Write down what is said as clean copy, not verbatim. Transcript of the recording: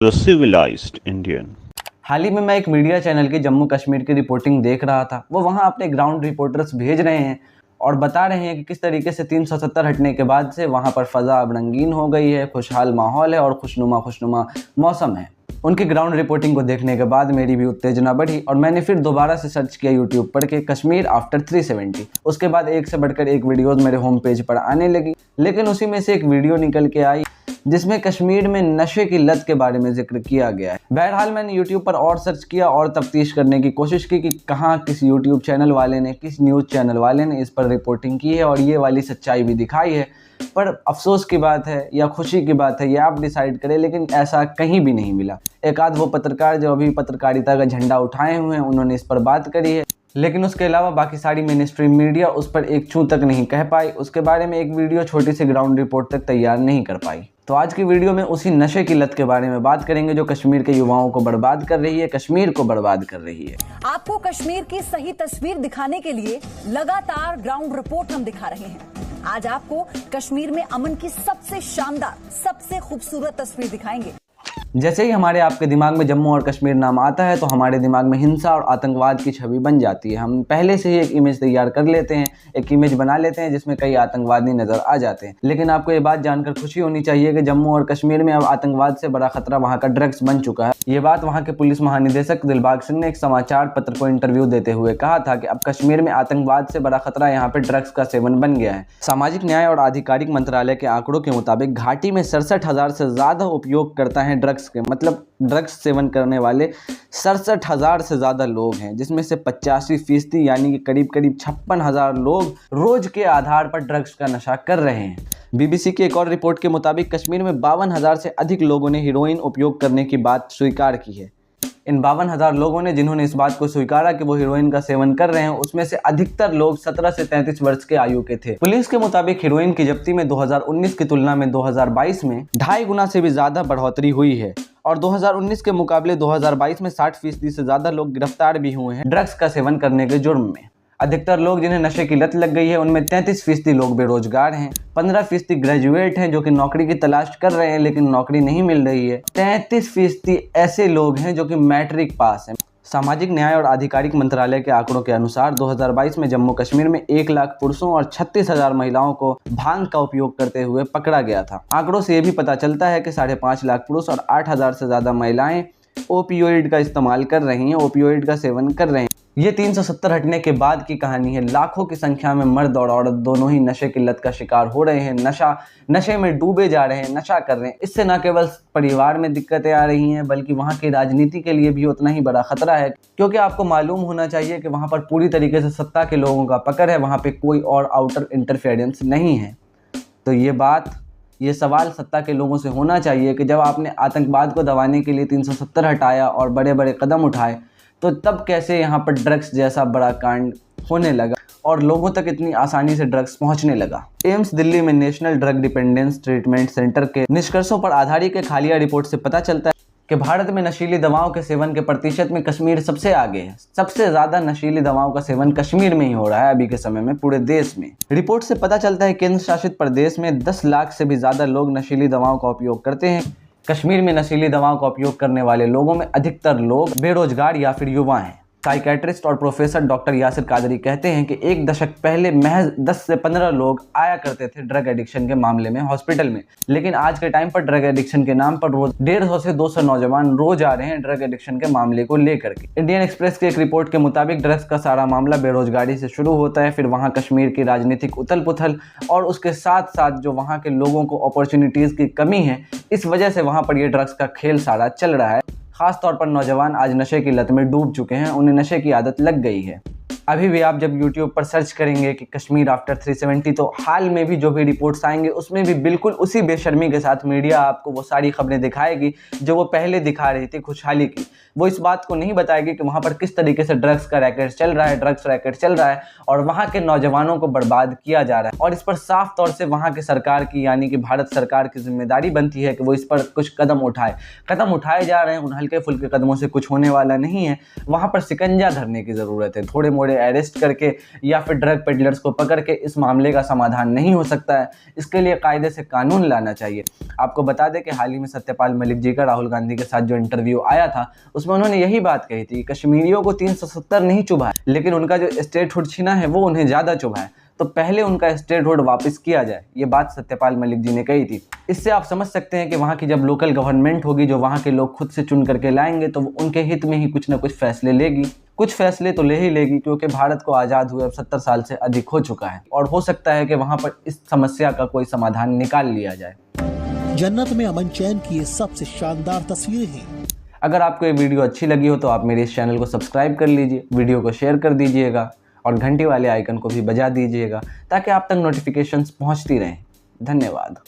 the civilized Indian. हाल ही में मैं एक मीडिया चैनल की जम्मू कश्मीर की रिपोर्टिंग देख रहा था। वो वहाँ अपने ग्राउंड रिपोर्टर्स भेज रहे हैं और बता रहे हैं कि किस तरीके से 370 हटने के बाद से वहाँ पर फ़ज़ा अब रंगीन हो गई है, खुशहाल माहौल है और खुशनुमा मौसम है। उनकी ग्राउंड रिपोर्टिंग को देखने के बाद मेरी भी उत्तेजना बढ़ी और मैंने फिर दोबारा से सर्च किया यूट्यूब पर कि कश्मीर आफ्टर 370। उसके बाद एक से बढ़कर एक वीडियोज़ मेरे होम पेज पर आने लगी, लेकिन उसी में से एक वीडियो निकल के आई जिसमें कश्मीर में नशे की लत के बारे में जिक्र किया गया है। बहरहाल मैंने यूट्यूब पर और सर्च किया और तफ्तीश करने की कोशिश की कि कहाँ किस यूट्यूब चैनल वाले ने, किस न्यूज़ चैनल वाले ने इस पर रिपोर्टिंग की है और ये वाली सच्चाई भी दिखाई है। पर अफसोस की बात है या खुशी की बात है, ये आप डिसाइड करें, लेकिन ऐसा कहीं भी नहीं मिला। एक आध वो पत्रकार जो अभी पत्रकारिता का झंडा उठाए हुए हैं उन्होंने इस पर बात करी है, लेकिन उसके अलावा बाकी सारी मेन स्ट्रीम मीडिया उस पर एक चूं तक नहीं कह पाई। उसके बारे में एक वीडियो छोटी सी ग्राउंड रिपोर्ट तक तैयार नहीं कर पाई। तो आज की वीडियो में उसी नशे की लत के बारे में बात करेंगे जो कश्मीर के युवाओं को बर्बाद कर रही है, कश्मीर को बर्बाद कर रही है। आपको कश्मीर की सही तस्वीर दिखाने के लिए लगातार ग्राउंड रिपोर्ट हम दिखा रहे हैं। आज आपको कश्मीर में अमन की सबसे शानदार, सबसे खूबसूरत तस्वीर दिखाएंगे। जैसे ही हमारे आपके दिमाग में जम्मू और कश्मीर नाम आता है तो हमारे दिमाग में हिंसा और आतंकवाद की छवि बन जाती है। हम पहले से ही एक इमेज तैयार कर लेते हैं, एक इमेज बना लेते हैं जिसमें कई आतंकवादी नजर आ जाते हैं। लेकिन आपको ये बात जानकर खुशी होनी चाहिए कि जम्मू और कश्मीर में अब आतंकवाद से बड़ा खतरा वहाँ का ड्रग्स बन चुका है। ये बात वहाँ के पुलिस महानिदेशक दिलबाग सिंह ने एक समाचार पत्र को इंटरव्यू देते हुए कहा था कि अब कश्मीर में आतंकवाद से बड़ा खतरा यहाँ पे ड्रग्स का सेवन बन गया है। सामाजिक न्याय और आधिकारिक मंत्रालय के आंकड़ों के मुताबिक घाटी में 67,000 से ज्यादा उपयोगकर्ता हैं ड्रग्स के, मतलब ड्रग्स सेवन करने वाले 67,000 से ज्यादा लोग हैं, जिसमें से 85% यानी कि करीब 56,000 लोग रोज के आधार पर ड्रग्स का नशा कर रहे हैं। बीबीसी की एक और रिपोर्ट के मुताबिक कश्मीर में 52,000 से अधिक लोगों ने हीरोइन उपयोग करने की बात स्वीकार की है। इन 52,000 लोगों ने जिन्होंने इस बात को स्वीकारा कि वो हीरोइन का सेवन कर रहे हैं, उसमें से अधिकतर लोग 17 से 33 वर्ष के आयु के थे। पुलिस के मुताबिक हीरोइन की जब्ती में 2019 की तुलना में 2022 में 2.5 गुना से भी ज्यादा बढ़ोतरी हुई है और 2019 के मुकाबले 2022 में 60% से ज्यादा लोग गिरफ्तार भी हुए हैं ड्रग्स का सेवन करने के जुर्म में। अधिकतर लोग जिन्हें नशे की लत लग गई है उनमें 33% लोग बेरोजगार हैं, 15% ग्रेजुएट हैं जो कि नौकरी की तलाश कर रहे हैं लेकिन नौकरी नहीं मिल रही है, 33% ऐसे लोग हैं जो कि मैट्रिक पास हैं। सामाजिक न्याय और आधिकारिक मंत्रालय के आंकड़ों के अनुसार 2022 में जम्मू कश्मीर में 1 लाख पुरुषों और 36,000 महिलाओं को भांग का उपयोग करते हुए पकड़ा गया था। आंकड़ों से ये भी पता चलता है कि 5.5 लाख पुरुष और 8,000 से ज्यादा महिलाएं ओपियोइड का इस्तेमाल कर रही हैं, ओपियोइड का सेवन कर रहे हैं। ये 370 हटने के बाद की कहानी है। लाखों की संख्या में मर्द और औरत दोनों ही नशे की लत का शिकार हो रहे हैं, नशे में डूबे जा रहे हैं, नशा कर रहे हैं। इससे न केवल परिवार में दिक्कतें आ रही हैं बल्कि वहाँ की राजनीति के लिए भी उतना ही बड़ा खतरा है, क्योंकि आपको मालूम होना चाहिए कि वहाँ पर पूरी तरीके से सत्ता के लोगों का पकड़ है, वहाँ पे कोई और आउटर इंटरफेरेंस नहीं है। तो ये सवाल सत्ता के लोगों से होना चाहिए कि जब आपने आतंकवाद को दबाने के लिए 370 हटाया और बड़े बड़े कदम उठाए तो तब कैसे यहाँ पर ड्रग्स जैसा बड़ा कांड होने लगा और लोगों तक इतनी आसानी से ड्रग्स पहुँचने लगा। एम्स दिल्ली में national drug dependence treatment centre के निष्कर्षों पर आधारित एक हालिया रिपोर्ट से पता चलता है कि भारत में नशीली दवाओं के सेवन के प्रतिशत में कश्मीर सबसे आगे है। सबसे ज्यादा नशीली दवाओं का सेवन कश्मीर में ही हो रहा है अभी के समय में पूरे देश में। रिपोर्ट से पता चलता है केंद्र शासित प्रदेश में 10 लाख से भी ज्यादा लोग नशीली दवाओं का उपयोग करते हैं। कश्मीर में नशीली दवाओं का उपयोग करने वाले लोगों में अधिकतर लोग बेरोजगार या फिर युवा हैं। साइकेट्रिस्ट और प्रोफेसर डॉक्टर यासिर कादरी कहते हैं कि एक दशक पहले महज 10 से 15 लोग आया करते थे ड्रग एडिक्शन के मामले में हॉस्पिटल में, लेकिन आज के टाइम पर ड्रग एडिक्शन के नाम पर रोज 150 से 200 नौजवान रोज आ रहे हैं ड्रग एडिक्शन के मामले को लेकर के। इंडियन एक्सप्रेस की एक रिपोर्ट के मुताबिक ड्रग्स का सारा मामला बेरोजगारी से शुरू होता है, फिर वहाँ कश्मीर की राजनीतिक उथल पुथल और उसके साथ साथ जो वहाँ के लोगों को अपॉर्चुनिटीज की कमी है, इस वजह से वहाँ पर ये ड्रग्स का खेल सारा चल रहा है। खास तौर पर नौजवान आज नशे की लत में डूब चुके हैं, उन्हें नशे की आदत लग गई है। अभी भी आप जब YouTube पर सर्च करेंगे कि कश्मीर आफ्टर 370 तो हाल में भी जो भी रिपोर्ट्स आएंगे उसमें भी बिल्कुल उसी बेशर्मी के साथ मीडिया आपको वो सारी खबरें दिखाएगी जो वो पहले दिखा रही थी खुशहाली की। वो इस बात को नहीं बताएगी कि वहाँ पर किस तरीके से ड्रग्स रैकेट चल रहा है और वहाँ के नौजवानों को बर्बाद किया जा रहा है। और इस पर साफ तौर से वहाँ की सरकार की यानी कि भारत सरकार की जिम्मेदारी बनती है कि वो इस पर कुछ कदम उठाए जा रहे हैं। उन हल्के फुल्के कदमों से कुछ होने वाला नहीं है, वहाँ पर शिकंजा धरने की ज़रूरत है। थोड़े मोड़े अरेस्ट करके या फिर ड्रग पेडलर्स को पकड़ के इस मामले का समाधान नहीं हो सकता है। इसके लिए कायदे से कानून लाना चाहिए। आपको बता दें कि हाल ही में सत्यपाल मलिक जी का राहुल गांधी के साथ जो इंटरव्यू आया था उसमें उन्होंने यही बात कही थी, कश्मीरियों को 370 नहीं चुभा है, लेकिन उनका जो स्टेटहुड छीना है वो उन्हें ज़्यादा चुभा है, तो पहले उनका स्टेटहुड वापस किया जाए। ये बात सत्यपाल मलिक जी ने कही थी। इससे आप समझ सकते हैं कि वहाँ की जब लोकल गवर्नमेंट होगी, जो वहाँ के लोग खुद से चुन करके लाएंगे, तो उनके हित में ही कुछ ना कुछ फैसले लेगी। कुछ फैसले तो ले ही लेगी, क्योंकि भारत को आज़ाद हुए अब 70 साल से अधिक हो चुका है और हो सकता है कि वहाँ पर इस समस्या का कोई समाधान निकाल लिया जाए। जन्नत में अमन चैन की ये सबसे शानदार तस्वीरें हैं। अगर आपको ये वीडियो अच्छी लगी हो तो आप मेरे इस चैनल को सब्सक्राइब कर लीजिए, वीडियो को शेयर कर दीजिएगा और घंटी वाले आइकन को भी बजा दीजिएगा ताकि आप तक नोटिफिकेशंस पहुंचती रहें। धन्यवाद।